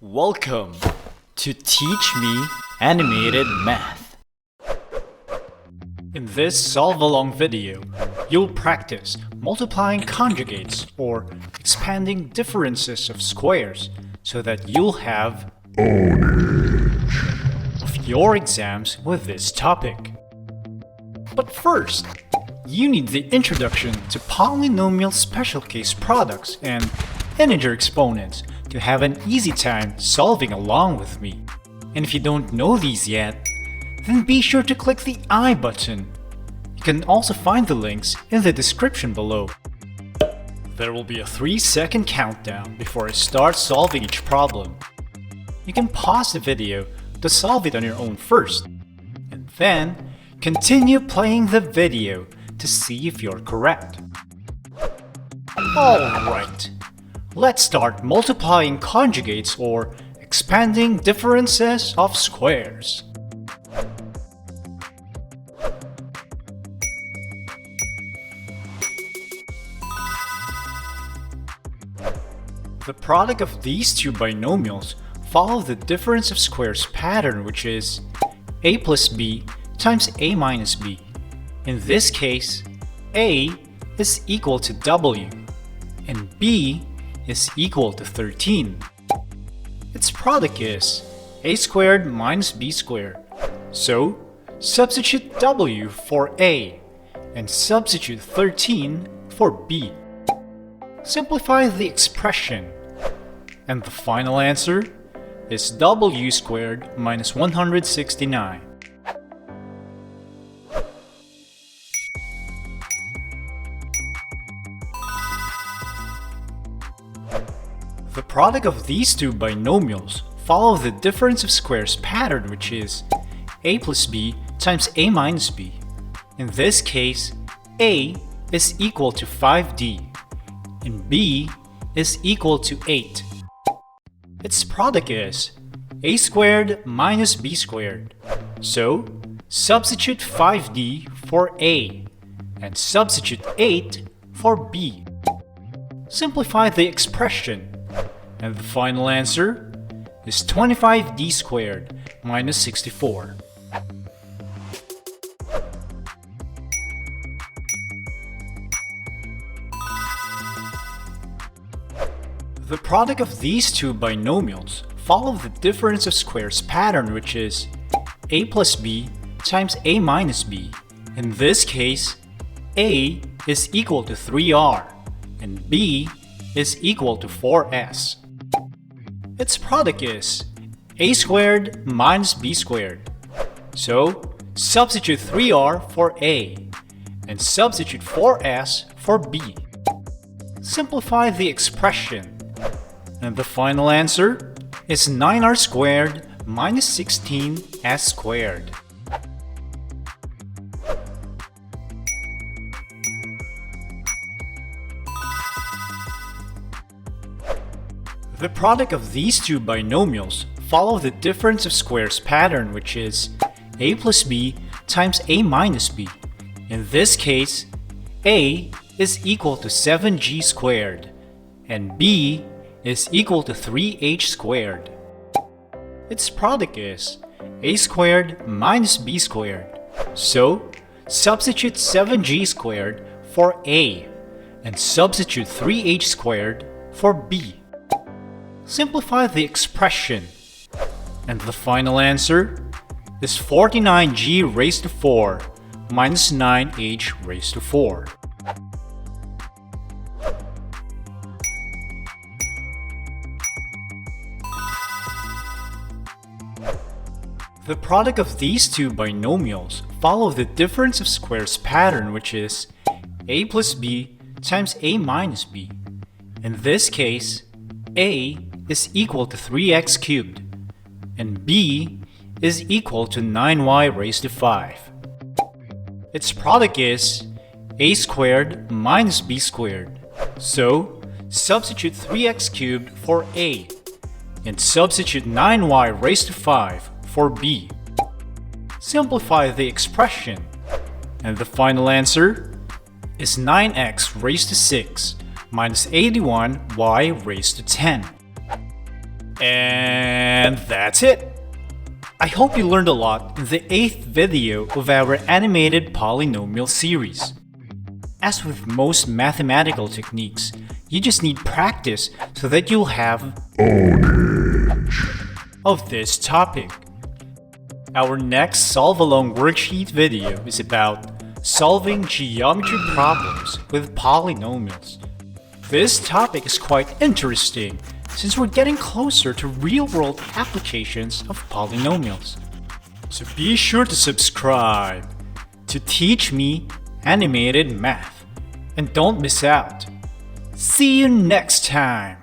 Welcome to Teach Me Animated Math. In this solve-along video, you'll practice multiplying conjugates or expanding differences of squares so that you'll have OWNAGE of your exams with this topic. But first, you need the introduction to polynomial special case products and integer exponents to have an easy time solving along with me. And if you don't know these yet, then be sure to click the I button. You can also find the links in the description below. There will be a 3-second countdown before I start solving each problem. You can pause the video to solve it on your own first, and then continue playing the video to see if you're correct. Alright. Let's start multiplying conjugates or expanding differences of squares. The product of these two binomials follow the difference of squares pattern, which is a plus b times a minus b. In this case, a is equal to w and b is equal to 13. Its product is a squared minus b squared. So, substitute w for a and substitute 13 for b. Simplify the expression, and the final answer is w squared minus 169. The product of these two binomials follow the difference of squares pattern, which is a plus b times a minus b. In this case, a is equal to 5d and b is equal to 8. Its product is a squared minus b squared. So, substitute 5d for a and substitute 8 for b. Simplify the expression, and the final answer is 25d squared minus 64. The product of these two binomials follow the difference of squares pattern, which is a plus b times a minus b. In this case, a is equal to 3r and b is equal to 4s. Its product is a squared minus b squared. So, substitute 3r for a and substitute 4s for b. Simplify the expression, and the final answer is 9r squared minus 16s squared. The product of these two binomials follow the difference of squares pattern, which is a plus b times a minus b. In this case, a is equal to 7g squared and b is equal to 3h squared. Its product is a squared minus b squared. So, substitute 7g squared for a and substitute 3h squared for b. Simplify the expression, and the final answer is 49g raised to 4 minus 9h raised to 4. The product of these two binomials follow the difference of squares pattern, which is a plus b times a minus b. In this case, a is equal to 3x cubed and b is equal to 9y raised to 5. Its product is a squared minus b squared. So, substitute 3x cubed for a and substitute 9y raised to 5 for b. Simplify the expression, and the final answer is 9x raised to 6 minus 81y raised to 10. And that's it! I hope you learned a lot in the 8th video of our animated polynomial series. As with most mathematical techniques, you just need practice so that you'll have OWNAGE of this topic. Our next solve-along worksheet video is about solving geometry problems with polynomials. This topic is quite interesting since we're getting closer to real-world applications of polynomials. So be sure to subscribe to teach me animated math, and don't miss out. See you next time!